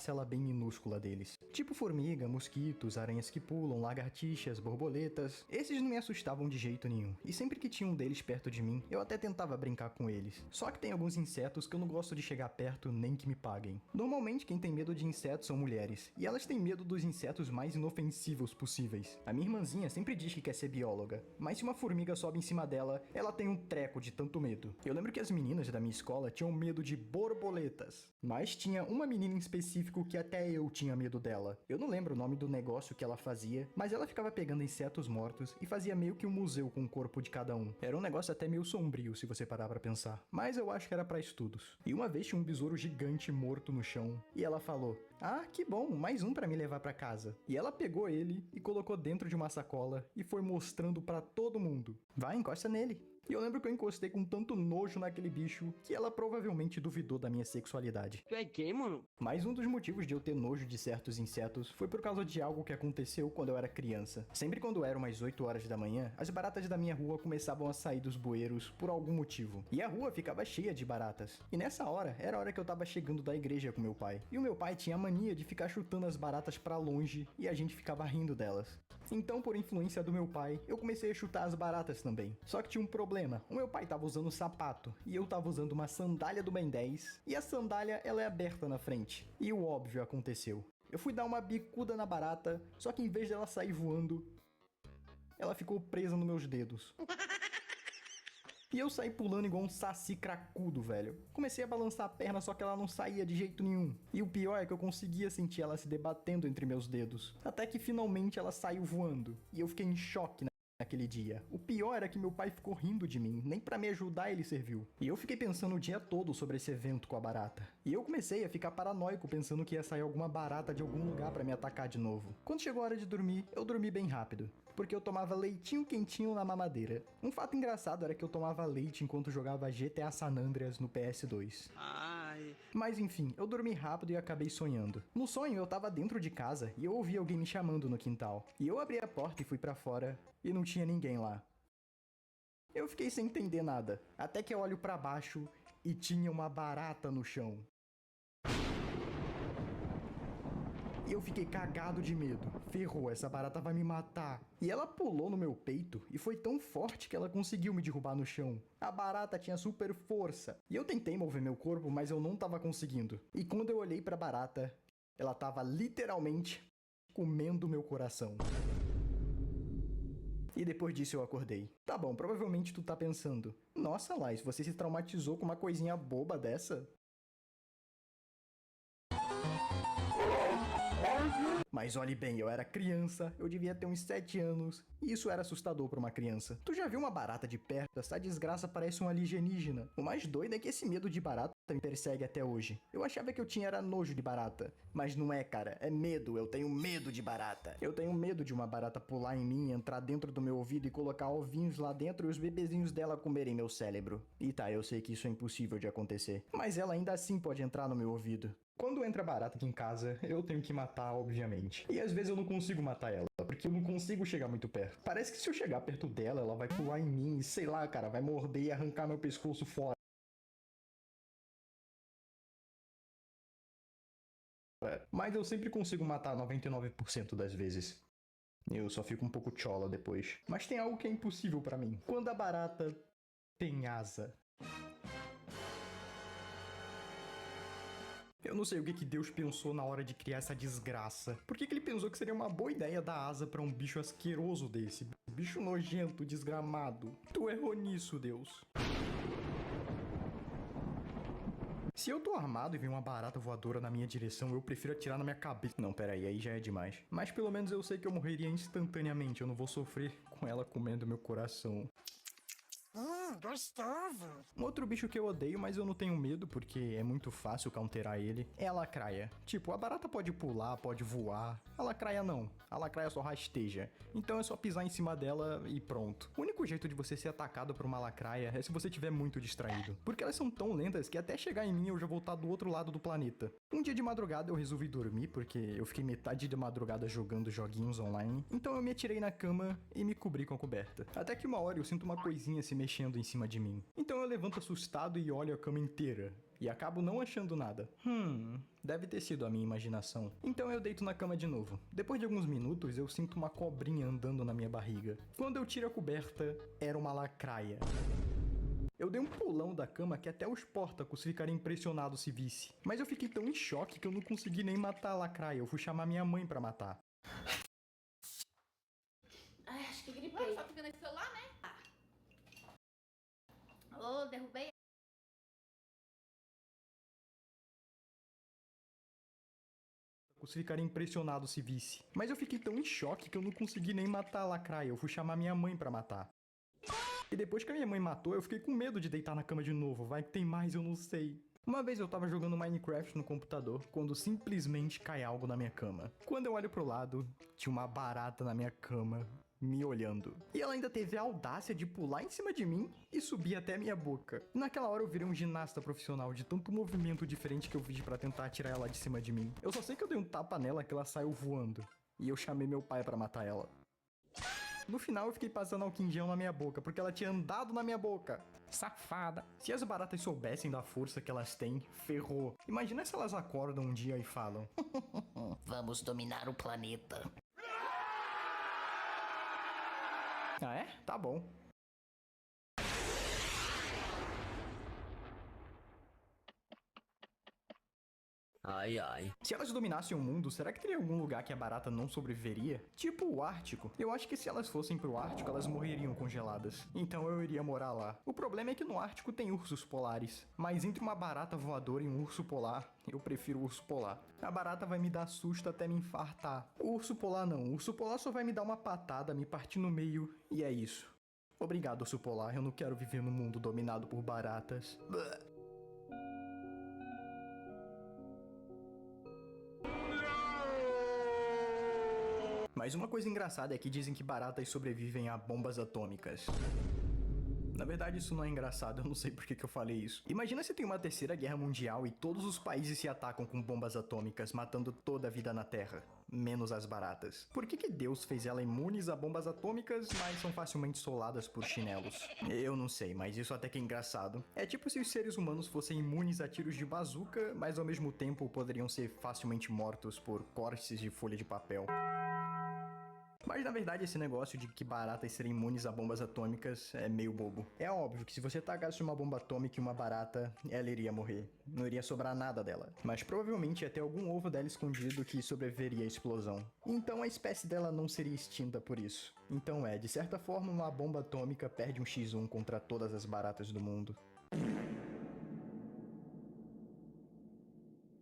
parcela bem minúscula deles. Tipo formiga, mosquitos, aranhas que pulam, lagartixas, borboletas. Esses não me assustavam de jeito nenhum. E sempre que tinha um deles perto de mim, eu até tentava brincar com eles. Só que tem alguns insetos que eu não gosto de chegar perto nem que me paguem. Normalmente quem tem medo de insetos são mulheres. E elas têm medo dos insetos mais inofensivos possíveis. A minha irmãzinha sempre diz que quer ser bióloga. Mas se uma formiga sobe em cima dela, ela tem um treco de tanto medo. Eu lembro que as meninas da minha escola tinham medo de borboletas. Mas tinha uma menina em específico que até eu tinha medo dela. Eu não lembro o nome do negócio que ela fazia, mas ela ficava pegando insetos mortos e fazia meio que um museu com o corpo de cada um. Era um negócio até meio sombrio, se você parar pra pensar. Mas eu acho que era pra estudos. E uma vez tinha um besouro gigante morto no chão, e ela falou: "Ah, que bom, mais um pra me levar pra casa." E ela pegou ele e colocou dentro de uma sacola e foi mostrando pra todo mundo. "Vai, encosta nele." E eu lembro que eu encostei com tanto nojo naquele bicho que ela provavelmente duvidou da minha sexualidade. Tu é gay, mano? Mas um dos motivos de eu ter nojo de certos insetos foi por causa de algo que aconteceu quando eu era criança. Sempre quando eram umas 8 horas da manhã, as baratas da minha rua começavam a sair dos bueiros por algum motivo. E a rua ficava cheia de baratas. E nessa hora, era a hora que eu tava chegando da igreja com meu pai. E o meu pai tinha a mania de ficar chutando as baratas pra longe e a gente ficava rindo delas. Então, por influência do meu pai, eu comecei a chutar as baratas também. Só que tinha um problema. O meu pai tava usando sapato e eu tava usando uma sandália do Ben 10 e a sandália ela é aberta na frente. E o óbvio aconteceu. Eu fui dar uma bicuda na barata, só que em vez dela sair voando, ela ficou presa nos meus dedos. E eu saí pulando igual um saci cracudo, velho. Comecei a balançar a perna, só que ela não saía de jeito nenhum. E o pior é que eu conseguia sentir ela se debatendo entre meus dedos. Até que finalmente ela saiu voando. E eu fiquei em choque naquele dia. O pior era que meu pai ficou rindo de mim, nem pra me ajudar ele serviu. E eu fiquei pensando o dia todo sobre esse evento com a barata. E eu comecei a ficar paranoico pensando que ia sair alguma barata de algum lugar pra me atacar de novo. Quando chegou a hora de dormir, eu dormi bem rápido, porque eu tomava leitinho quentinho na mamadeira. Um fato engraçado era que eu tomava leite enquanto jogava GTA San Andreas no PS2. Ai. Mas enfim, eu dormi rápido e acabei sonhando. No sonho eu tava dentro de casa e eu ouvi alguém me chamando no quintal. E eu abri a porta e fui pra fora e não tinha ninguém lá. Eu fiquei sem entender nada, até que eu olho pra baixo e tinha uma barata no chão. E eu fiquei cagado de medo. Ferrou, essa barata vai me matar. E ela pulou no meu peito e foi tão forte que ela conseguiu me derrubar no chão. A barata tinha super força. E eu tentei mover meu corpo, mas eu não tava conseguindo. E quando eu olhei pra barata, ela tava literalmente comendo meu coração. E depois disso eu acordei. Tá bom, provavelmente tu tá pensando: "Nossa, Lais, você se traumatizou com uma coisinha boba dessa?" Mas olhe bem, eu era criança, eu devia ter uns 7 anos, e isso era assustador pra uma criança. Tu já viu uma barata de perto? Essa desgraça parece um alienígena. O mais doido é que esse medo de barata me persegue até hoje. Eu achava que eu tinha era nojo de barata, mas não é, cara, é medo, eu tenho medo de barata. Eu tenho medo de uma barata pular em mim, entrar dentro do meu ouvido e colocar ovinhos lá dentro e os bebezinhos dela comerem meu cérebro. E tá, eu sei que isso é impossível de acontecer, mas ela ainda assim pode entrar no meu ouvido. Quando entra barata aqui em casa, eu tenho que matar, obviamente. E às vezes eu não consigo matar ela, porque eu não consigo chegar muito perto. Parece que se eu chegar perto dela, ela vai pular em mim e sei lá, cara, vai morder e arrancar meu pescoço fora. Mas eu sempre consigo matar 99% das vezes. Eu só fico um pouco chola depois. Mas tem algo que é impossível pra mim. Quando a barata tem asa. Eu não sei o que Deus pensou na hora de criar essa desgraça. Por que ele pensou que seria uma boa ideia dar asa pra um bicho asqueroso desse? Bicho nojento, desgramado. Tu errou nisso, Deus. Se eu tô armado e vem uma barata voadora na minha direção, eu prefiro atirar na minha cabeça. Não, peraí, aí já é demais. Mas pelo menos eu sei que eu morreria instantaneamente. Eu não vou sofrer com ela comendo meu coração. Gostoso. Um outro bicho que eu odeio, mas eu não tenho medo porque é muito fácil counterar ele, é a lacraia. Tipo, a barata pode pular, pode voar. A lacraia não. A lacraia só rasteja. Então é só pisar em cima dela e pronto. O único jeito de você ser atacado por uma lacraia é se você estiver muito distraído. Porque elas são tão lentas que até chegar em mim eu já vou estar do outro lado do planeta. Um dia de madrugada eu resolvi dormir porque eu fiquei metade da madrugada jogando joguinhos online. Então eu me atirei na cama e me cobri com a coberta. Até que uma hora eu sinto uma coisinha se mexendo em cima de mim. Então eu levanto assustado e olho a cama inteira. e acabo não achando nada. Deve ter sido a minha imaginação. Então eu deito na cama de novo. Depois de alguns minutos, eu sinto uma cobrinha andando na minha barriga. Quando eu tiro a coberta, era uma lacraia. Eu dei um pulão da cama que até os Portacus ficariam impressionados se visse. Mas eu fiquei tão em choque que eu não consegui nem matar a lacraia. Eu fui chamar minha mãe pra matar. Ai, acho que gripei. Só fica nesse celular, né? Ô, derrubei. Ficaria impressionado se visse. Mas eu fiquei tão em choque que eu não consegui nem matar a lacraia. Eu fui chamar minha mãe pra matar. E depois que a minha mãe matou, eu fiquei com medo de deitar na cama de novo. Vai que tem mais, eu não sei. Uma vez eu tava jogando Minecraft no computador, quando simplesmente cai algo na minha cama. Quando eu olho pro lado, tinha uma barata na minha cama, me olhando. E ela ainda teve a audácia de pular em cima de mim e subir até a minha boca. Naquela hora eu virei um ginasta profissional de tanto movimento diferente que eu fiz pra tentar tirar ela de cima de mim. Eu só sei que eu dei um tapa nela que ela saiu voando. E eu chamei meu pai pra matar ela. No final eu fiquei passando álcool em gel na minha boca, porque ela tinha andado na minha boca. Safada. Se as baratas soubessem da força que elas têm, ferrou. Imagina se elas acordam um dia e falam: Vamos dominar o planeta. Ah é? Tá bom. Ai, ai. Se elas dominassem o mundo, será que teria algum lugar que a barata não sobreviveria? Tipo o Ártico. Eu acho que se elas fossem pro Ártico, elas morreriam congeladas. Então eu iria morar lá. O problema é que no Ártico tem ursos polares. Mas entre uma barata voadora e um urso polar, eu prefiro o urso polar. A barata vai me dar susto até me infartar. O urso polar não. O urso polar só vai me dar uma patada, me partir no meio, e é isso. Obrigado, urso polar. Eu não quero viver num mundo dominado por baratas. Mas uma coisa engraçada é que dizem que baratas sobrevivem a bombas atômicas. Na verdade, isso não é engraçado, eu não sei por que eu falei isso. Imagina se tem uma terceira guerra mundial e todos os países se atacam com bombas atômicas, matando toda a vida na Terra, menos as baratas. Por que Deus fez ela imunes a bombas atômicas, mas são facilmente soladas por chinelos? Eu não sei, mas isso até que é engraçado. É tipo se os seres humanos fossem imunes a tiros de bazuca, mas ao mesmo tempo poderiam ser facilmente mortos por cortes de folha de papel. Mas na verdade esse negócio de que baratas serem imunes a bombas atômicas é meio bobo. É óbvio que se você tacasse uma bomba atômica em uma barata, ela iria morrer. Não iria sobrar nada dela. Mas provavelmente ia ter algum ovo dela escondido que sobreviveria à explosão. Então a espécie dela não seria extinta por isso. Então de certa forma uma bomba atômica perde um x1 contra todas as baratas do mundo.